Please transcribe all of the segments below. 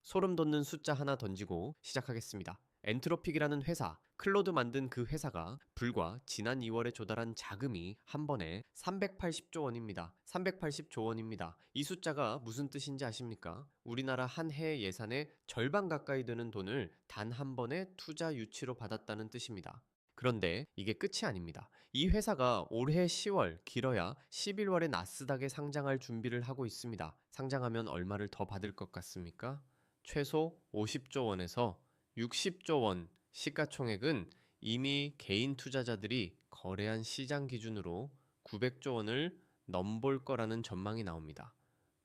소름 돋는 숫자 하나 던지고 시작하겠습니다. 엔트로픽이라는 회사, 클로드 만든 그 회사가 불과 지난 2월에 조달한 자금이 한 번에 380조 원입니다. 380조 원입니다. 이 숫자가 무슨 뜻인지 아십니까? 우리나라 한 해 예산의 절반 가까이 되는 돈을 단 한 번에 투자 유치로 받았다는 뜻입니다. 그런데 이게 끝이 아닙니다. 이 회사가 올해 10월, 길어야 11월에 나스닥에 상장할 준비를 하고 있습니다. 상장하면 얼마를 더 받을 것 같습니까? 최소 50조 원에서 60조 원, 시가총액은 이미 개인 투자자들이 거래한 시장 기준으로 900조 원을 넘볼 거라는 전망이 나옵니다.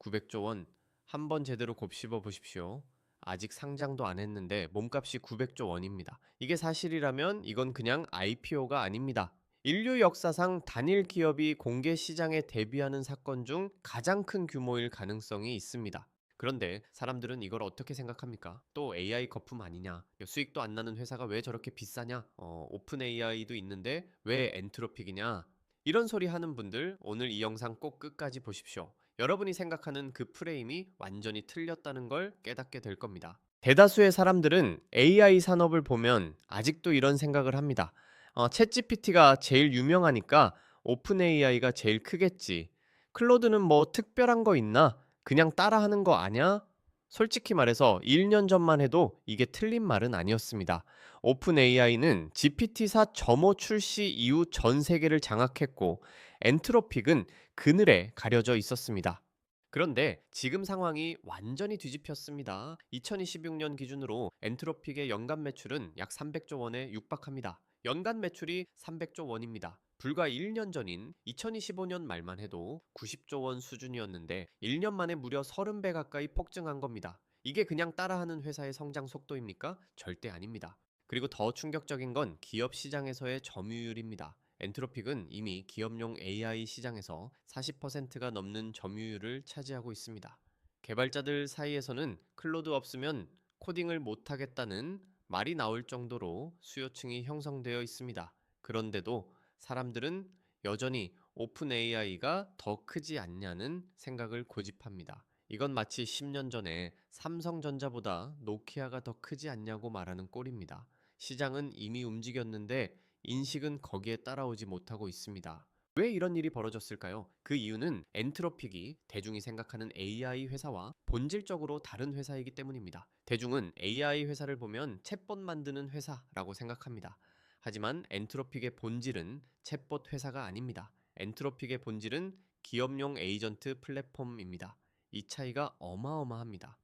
900조 원, 한번 제대로 곱씹어 보십시오. 아직 상장도 안 했는데 몸값이 900조 원입니다. 이게 사실이라면 이건 그냥 IPO가 아닙니다. 인류 역사상 단일 기업이 공개 시장에 데뷔하는 사건 중 가장 큰 규모일 가능성이 있습니다. 그런데 사람들은 이걸 어떻게 생각합니까? 또 AI 거품 아니냐? 수익도 안 나는 회사가 왜 저렇게 비싸냐? 오픈 AI도 있는데 왜 엔트로픽이냐? 이런 소리 하는 분들 오늘 이 영상 꼭 끝까지 보십시오. 여러분이 생각하는 그 프레임이 완전히 틀렸다는 걸 깨닫게 될 겁니다. 대다수의 사람들은 AI 산업을 보면 아직도 이런 생각을 합니다. 챗GPT가 제일 유명하니까 오픈 AI가 제일 크겠지. 클로드는 뭐 특별한 거 있나? 그냥 따라하는 거 아냐? 솔직히 말해서 1년 전만 해도 이게 틀린 말은 아니었습니다. 오픈 AI는 GPT-4 점오 출시 이후 전 세계를 장악했고 엔트로픽은 그늘에 가려져 있었습니다. 그런데 지금 상황이 완전히 뒤집혔습니다. 2026년 기준으로 엔트로픽의 연간 매출은 약 300조 원에 육박합니다. 연간 매출이 300조 원입니다. 불과 1년 전인 2025년 말만 해도 90조 원 수준이었는데 1년 만에 무려 30배 가까이 폭증한 겁니다. 이게 그냥 따라하는 회사의 성장 속도입니까? 절대 아닙니다. 그리고 더 충격적인 건 기업 시장에서의 점유율입니다. 엔트로픽은 이미 기업용 AI 시장에서 40%가 넘는 점유율을 차지하고 있습니다. 개발자들 사이에서는 클로드 없으면 코딩을 못하겠다는 말이 나올 정도로 수요층이 형성되어 있습니다. 그런데도 사람들은 여전히 오픈 AI가 더 크지 않냐는 생각을 고집합니다. 이건 마치 10년 전에 삼성전자보다 노키아가 더 크지 않냐고 말하는 꼴입니다. 시장은 이미 움직였는데 인식은 거기에 따라오지 못하고 있습니다. 왜 이런 일이 벌어졌을까요? 그 이유는 엔트로픽이 대중이 생각하는 AI 회사와 본질적으로 다른 회사이기 때문입니다. 대중은 AI 회사를 보면 챗봇 만드는 회사라고 생각합니다. 하지만 엔트로픽의 본질은 챗봇 회사가 아닙니다. 엔트로픽의 본질은 기업용 에이전트 플랫폼입니다. 이 차이가 어마어마합니다.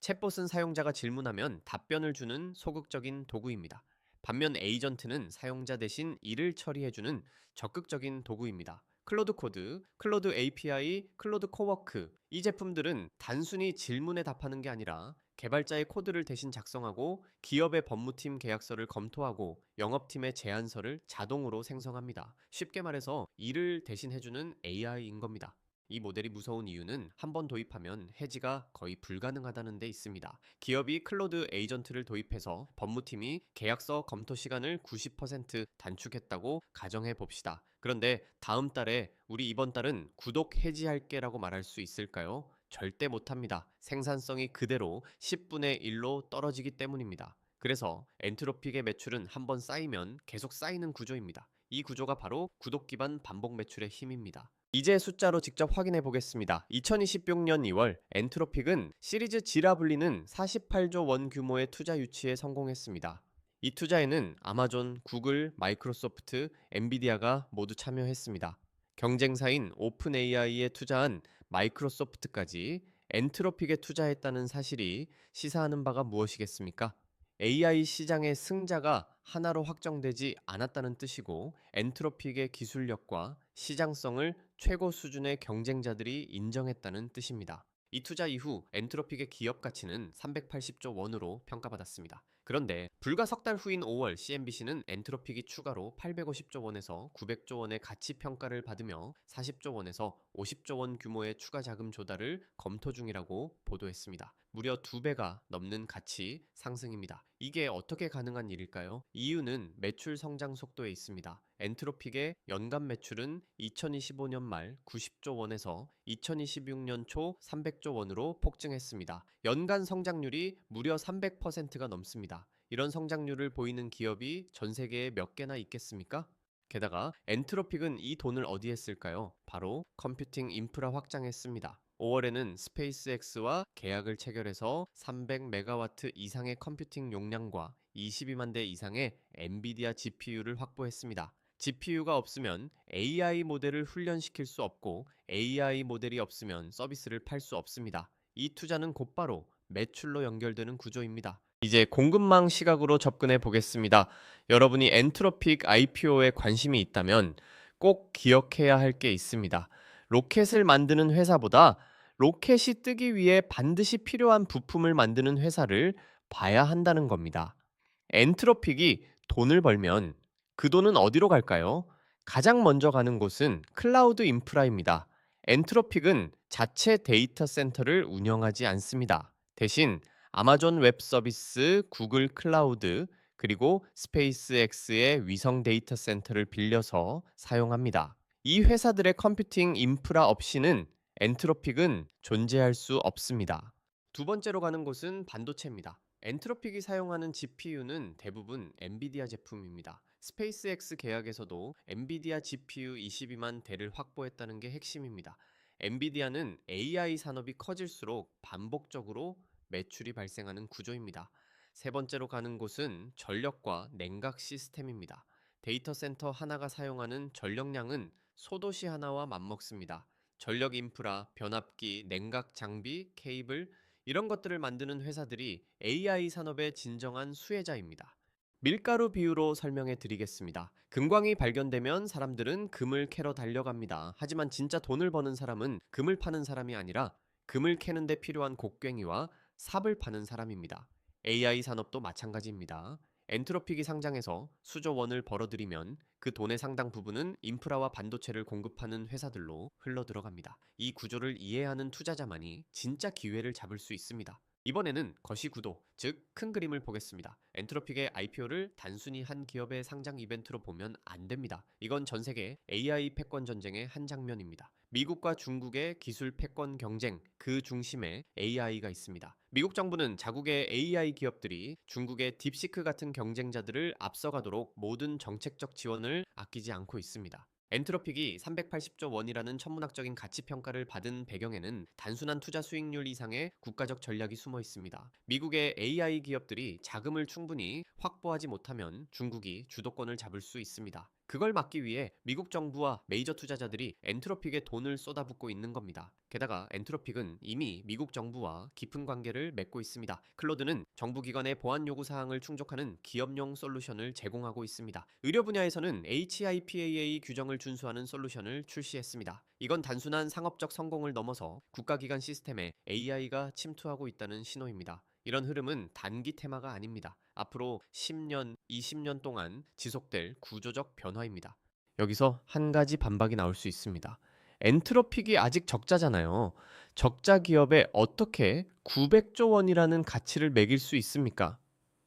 챗봇은 사용자가 질문하면 답변을 주는 소극적인 도구입니다. 반면 에이전트는 사용자 대신 일을 처리해주는 적극적인 도구입니다. 클로드 코드, 클로드 API, 클로드 코워크 이 제품들은 단순히 질문에 답하는 게 아니라 개발자의 코드를 대신 작성하고 기업의 법무팀 계약서를 검토하고 영업팀의 제안서를 자동으로 생성합니다. 쉽게 말해서 일을 대신 해주는 AI인 겁니다. 이 모델이 무서운 이유는 한번 도입하면 해지가 거의 불가능하다는 데 있습니다. 기업이 클로드 에이전트를 도입해서 법무팀이 계약서 검토 시간을 90% 단축했다고 가정해 봅시다. 그런데 다음 달에 우리 이번 달은 구독 해지할게라고 말할 수 있을까요? 절대 못합니다. 생산성이 그대로 10분의 1로 떨어지기 때문입니다. 그래서 엔트로픽의 매출은 한번 쌓이면 계속 쌓이는 구조입니다. 이 구조가 바로 구독 기반 반복 매출의 힘입니다. 이제 숫자로 직접 확인해 보겠습니다. 2026년 2월 엔트로픽은 시리즈 G라 불리는 48조 원 규모의 투자 유치에 성공했습니다. 이 투자에는 아마존, 구글, 마이크로소프트, 엔비디아가 모두 참여했습니다. 경쟁사인 오픈 AI에 투자한 마이크로소프트까지 엔트로픽에 투자했다는 사실이 시사하는 바가 무엇이겠습니까? AI 시장의 승자가 하나로 확정되지 않았다는 뜻이고 엔트로픽의 기술력과 시장성을 최고 수준의 경쟁자들이 인정했다는 뜻입니다. 이 투자 이후 엔트로픽의 기업 가치는 380조 원으로 평가받았습니다. 그런데 불과 석 달 후인 5월 CNBC는 엔트로픽이 추가로 850조 원에서 900조 원의 가치 평가를 받으며 40조 원에서 50조 원 규모의 추가 자금 조달을 검토 중이라고 보도했습니다. 무려 2배가 넘는 가치 상승입니다. 이게 어떻게 가능한 일일까요? 이유는 매출 성장 속도에 있습니다. 엔트로픽의 연간 매출은 2025년 말 90조 원에서 2026년 초 300조 원으로 폭증했습니다. 연간 성장률이 무려 300%가 넘습니다. 이런 성장률을 보이는 기업이 전 세계에 몇 개나 있겠습니까? 게다가 엔트로픽은 이 돈을 어디에 쓸까요? 바로 컴퓨팅 인프라 확장에 씁니다. 5월에는 스페이스X와 계약을 체결해서 300메가와트 이상의 컴퓨팅 용량과 22만 대 이상의 엔비디아 GPU를 확보했습니다. GPU가 없으면 AI 모델을 훈련시킬 수 없고 AI 모델이 없으면 서비스를 팔 수 없습니다. 이 투자는 곧바로 매출로 연결되는 구조입니다. 이제 공급망 시각으로 접근해 보겠습니다. 여러분이 엔트로픽 IPO에 관심이 있다면 꼭 기억해야 할 게 있습니다. 로켓을 만드는 회사보다 로켓이 뜨기 위해 반드시 필요한 부품을 만드는 회사를 봐야 한다는 겁니다. 엔트로픽이 돈을 벌면 그 돈은 어디로 갈까요? 가장 먼저 가는 곳은 클라우드 인프라입니다. 엔트로픽은 자체 데이터 센터를 운영하지 않습니다. 대신 아마존 웹 서비스, 구글 클라우드, 그리고 스페이스X의 위성 데이터 센터를 빌려서 사용합니다. 이 회사들의 컴퓨팅 인프라 없이는 엔트로픽은 존재할 수 없습니다. 두 번째로 가는 곳은 반도체입니다. 엔트로픽이 사용하는 GPU는 대부분 엔비디아 제품입니다. 스페이스X 계약에서도 엔비디아 GPU 22만 대를 확보했다는 게 핵심입니다. 엔비디아는 AI 산업이 커질수록 반복적으로 매출이 발생하는 구조입니다. 세 번째로 가는 곳은 전력과 냉각 시스템입니다. 데이터 센터 하나가 사용하는 전력량은 소도시 하나와 맞먹습니다. 전력 인프라, 변압기, 냉각 장비, 케이블, 이런 것들을 만드는 회사들이 AI 산업의 진정한 수혜자입니다. 밀가루 비유로 설명해 드리겠습니다. 금광이 발견되면 사람들은 금을 캐러 달려갑니다. 하지만 진짜 돈을 버는 사람은 금을 파는 사람이 아니라 금을 캐는데 필요한 곡괭이와 삽을 파는 사람입니다. AI 산업도 마찬가지입니다. 엔트로픽이 상장해서 수조 원을 벌어들이면 그 돈의 상당 부분은 인프라와 반도체를 공급하는 회사들로 흘러 들어갑니다. 이 구조를 이해하는 투자자만이 진짜 기회를 잡을 수 있습니다. 이번에는 거시구도, 즉 큰 그림을 보겠습니다. 엔트로픽의 IPO를 단순히 한 기업의 상장 이벤트로 보면 안 됩니다. 이건 전 세계 AI 패권 전쟁의 한 장면입니다. 미국과 중국의 기술 패권 경쟁, 그 중심에 AI가 있습니다. 미국 정부는 자국의 AI 기업들이 중국의 딥시크 같은 경쟁자들을 앞서가도록 모든 정책적 지원을 아끼지 않고 있습니다. 엔트로픽이 380조 원이라는 천문학적인 가치 평가를 받은 배경에는 단순한 투자 수익률 이상의 국가적 전략이 숨어 있습니다. 미국의 AI 기업들이 자금을 충분히 확보하지 못하면 중국이 주도권을 잡을 수 있습니다. 그걸 막기 위해 미국 정부와 메이저 투자자들이 엔트로픽에 돈을 쏟아붓고 있는 겁니다. 게다가 엔트로픽은 이미 미국 정부와 깊은 관계를 맺고 있습니다. 클로드는 정부기관의 보안 요구 사항을 충족하는 기업용 솔루션을 제공하고 있습니다. 의료 분야에서는 HIPAA 규정을 준수하는 솔루션을 출시했습니다. 이건 단순한 상업적 성공을 넘어서 국가기관 시스템에 AI가 침투하고 있다는 신호입니다. 이런 흐름은 단기 테마가 아닙니다. 앞으로 10년, 20년 동안 지속될 구조적 변화입니다. 여기서 한 가지 반박이 나올 수 있습니다. 엔트로픽이 아직 적자잖아요. 적자 기업에 어떻게 900조 원이라는 가치를 매길 수 있습니까?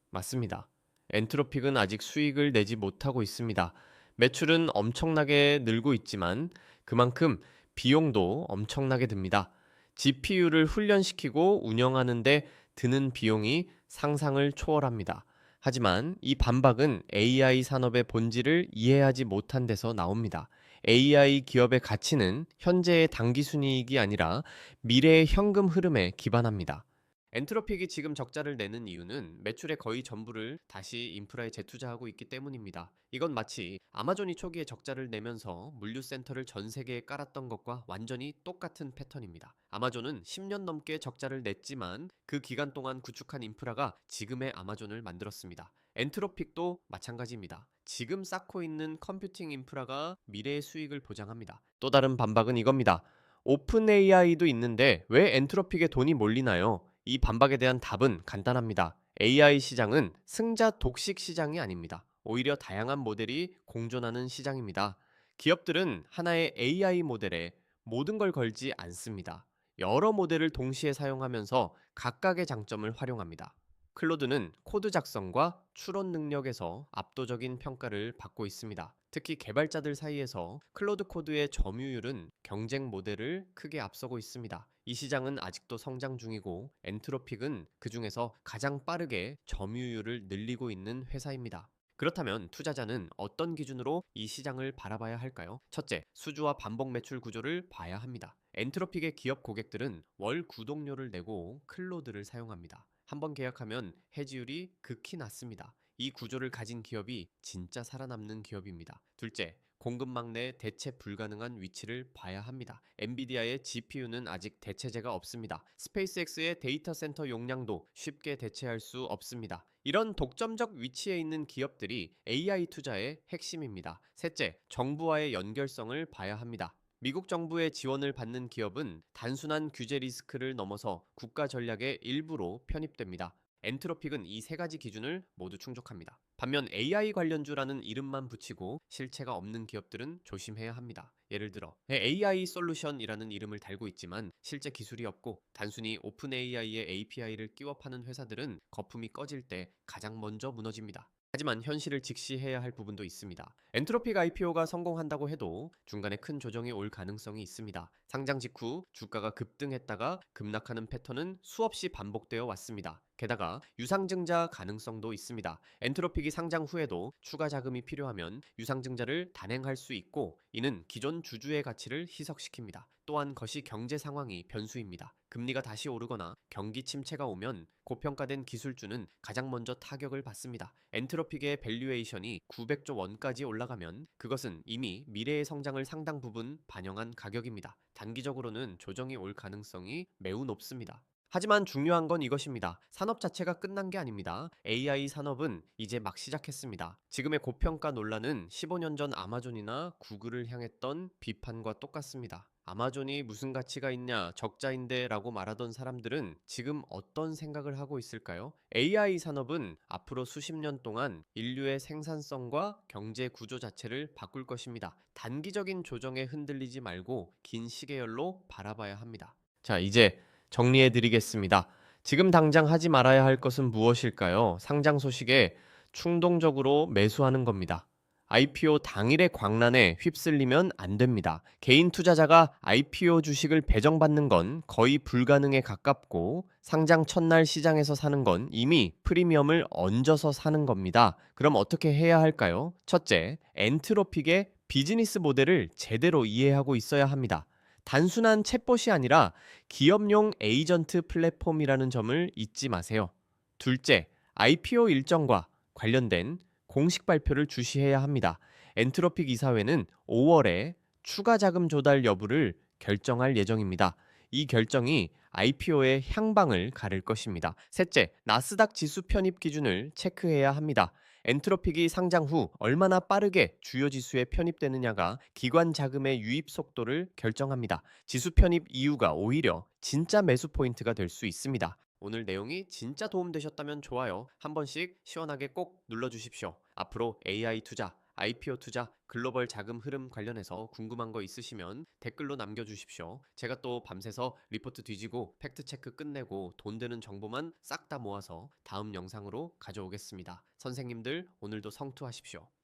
맞습니다. 엔트로픽은 아직 수익을 내지 못하고 있습니다. 매출은 엄청나게 늘고 있지만 그만큼 비용도 엄청나게 듭니다. GPU를 훈련시키고 운영하는데 드는 비용이 상상을 초월합니다. 하지만 이 반박은 AI 산업의 본질을 이해하지 못한 데서 나옵니다. AI 기업의 가치는 현재의 단기 순이익이 아니라 미래의 현금 흐름에 기반합니다. 엔트로픽이 지금 적자를 내는 이유는 매출의 거의 전부를 다시 인프라에 재투자하고 있기 때문입니다. 이건 마치 아마존이 초기에 적자를 내면서 물류센터를 전 세계에 깔았던 것과 완전히 똑같은 패턴입니다. 아마존은 10년 넘게 적자를 냈지만 그 기간 동안 구축한 인프라가 지금의 아마존을 만들었습니다. 엔트로픽도 마찬가지입니다. 지금 쌓고 있는 컴퓨팅 인프라가 미래의 수익을 보장합니다. 또 다른 반박은 이겁니다. 오픈 AI도 있는데 왜 엔트로픽에 돈이 몰리나요? 이 반박에 대한 답은 간단합니다. AI 시장은 승자 독식 시장이 아닙니다. 오히려 다양한 모델이 공존하는 시장입니다. 기업들은 하나의 AI 모델에 모든 걸 걸지 않습니다. 여러 모델을 동시에 사용하면서 각각의 장점을 활용합니다. 클로드는 코드 작성과 추론 능력에서 압도적인 평가를 받고 있습니다. 특히 개발자들 사이에서 클로드 코드의 점유율은 경쟁 모델을 크게 앞서고 있습니다. 이 시장은 아직도 성장 중이고 엔트로픽은 그 중에서 가장 빠르게 점유율을 늘리고 있는 회사입니다. 그렇다면 투자자는 어떤 기준으로 이 시장을 바라봐야 할까요? 첫째, 수주와 반복 매출 구조를 봐야 합니다. 엔트로픽의 기업 고객들은 월 구독료를 내고 클로드를 사용합니다. 한번 계약하면 해지율이 극히 낮습니다. 이 구조를 가진 기업이 진짜 살아남는 기업입니다. 둘째, 공급망 내 대체 불가능한 위치를 봐야 합니다. 엔비디아의 GPU는 아직 대체제가 없습니다. 스페이스X의 데이터 센터 용량도 쉽게 대체할 수 없습니다. 이런 독점적 위치에 있는 기업들이 AI 투자의 핵심입니다. 셋째, 정부와의 연결성을 봐야 합니다. 미국 정부의 지원을 받는 기업은 단순한 규제 리스크를 넘어서 국가 전략의 일부로 편입됩니다. 엔트로픽은 이 세 가지 기준을 모두 충족합니다. 반면 AI 관련주라는 이름만 붙이고 실체가 없는 기업들은 조심해야 합니다. 예를 들어 AI 솔루션이라는 이름을 달고 있지만 실제 기술이 없고 단순히 오픈 AI의 API를 끼워 파는 회사들은 거품이 꺼질 때 가장 먼저 무너집니다. 하지만 현실을 직시해야 할 부분도 있습니다. 엔트로픽 IPO가 성공한다고 해도 중간에 큰 조정이 올 가능성이 있습니다. 상장 직후 주가가 급등했다가 급락하는 패턴은 수없이 반복되어 왔습니다. 게다가 유상증자 가능성도 있습니다. 엔트로픽이 상장 후에도 추가 자금이 필요하면 유상증자를 단행할 수 있고 이는 기존 주주의 가치를 희석시킵니다. 또한 거시 경제 상황이 변수입니다. 금리가 다시 오르거나 경기 침체가 오면 고평가된 기술주는 가장 먼저 타격을 받습니다. 엔트로픽의 밸류에이션이 900조 원까지 올라가면 그것은 이미 미래의 성장을 상당 부분 반영한 가격입니다. 단기적으로는 조정이 올 가능성이 매우 높습니다. 하지만 중요한 건 이것입니다. 산업 자체가 끝난 게 아닙니다. AI 산업은 이제 막 시작했습니다. 지금의 고평가 논란은 15년 전 아마존이나 구글을 향했던 비판과 똑같습니다. 아마존이 무슨 가치가 있냐, 적자인데 라고 말하던 사람들은 지금 어떤 생각을 하고 있을까요? AI 산업은 앞으로 수십 년 동안 인류의 생산성과 경제 구조 자체를 바꿀 것입니다. 단기적인 조정에 흔들리지 말고 긴 시계열로 바라봐야 합니다. 자, 이제 정리해 드리겠습니다. 지금 당장 하지 말아야 할 것은 무엇일까요? 상장 소식에 충동적으로 매수하는 겁니다. IPO 당일의 광란에 휩쓸리면 안 됩니다. 개인 투자자가 IPO 주식을 배정받는 건 거의 불가능에 가깝고 상장 첫날 시장에서 사는 건 이미 프리미엄을 얹어서 사는 겁니다. 그럼 어떻게 해야 할까요? 첫째, 엔트로픽의 비즈니스 모델을 제대로 이해하고 있어야 합니다. 단순한 챗봇이 아니라 기업용 에이전트 플랫폼이라는 점을 잊지 마세요. 둘째, IPO 일정과 관련된 공식 발표를 주시해야 합니다. 엔트로픽 이사회는 5월에 추가 자금 조달 여부를 결정할 예정입니다. 이 결정이 IPO의 향방을 가를 것입니다. 셋째, 나스닥 지수 편입 기준을 체크해야 합니다. 엔트로픽이 상장 후 얼마나 빠르게 주요 지수에 편입되느냐가 기관 자금의 유입 속도를 결정합니다. 지수 편입 이유가 오히려 진짜 매수 포인트가 될 수 있습니다. 오늘 내용이 진짜 도움되셨다면 좋아요 한 번씩 시원하게 꼭 눌러주십시오. 앞으로 AI 투자, IPO 투자, 글로벌 자금 흐름 관련해서 궁금한 거 있으시면 댓글로 남겨주십시오. 제가 또 밤새서 리포트 뒤지고 팩트체크 끝내고 돈 되는 정보만 싹 다 모아서 다음 영상으로 가져오겠습니다. 선생님들 오늘도 성투하십시오.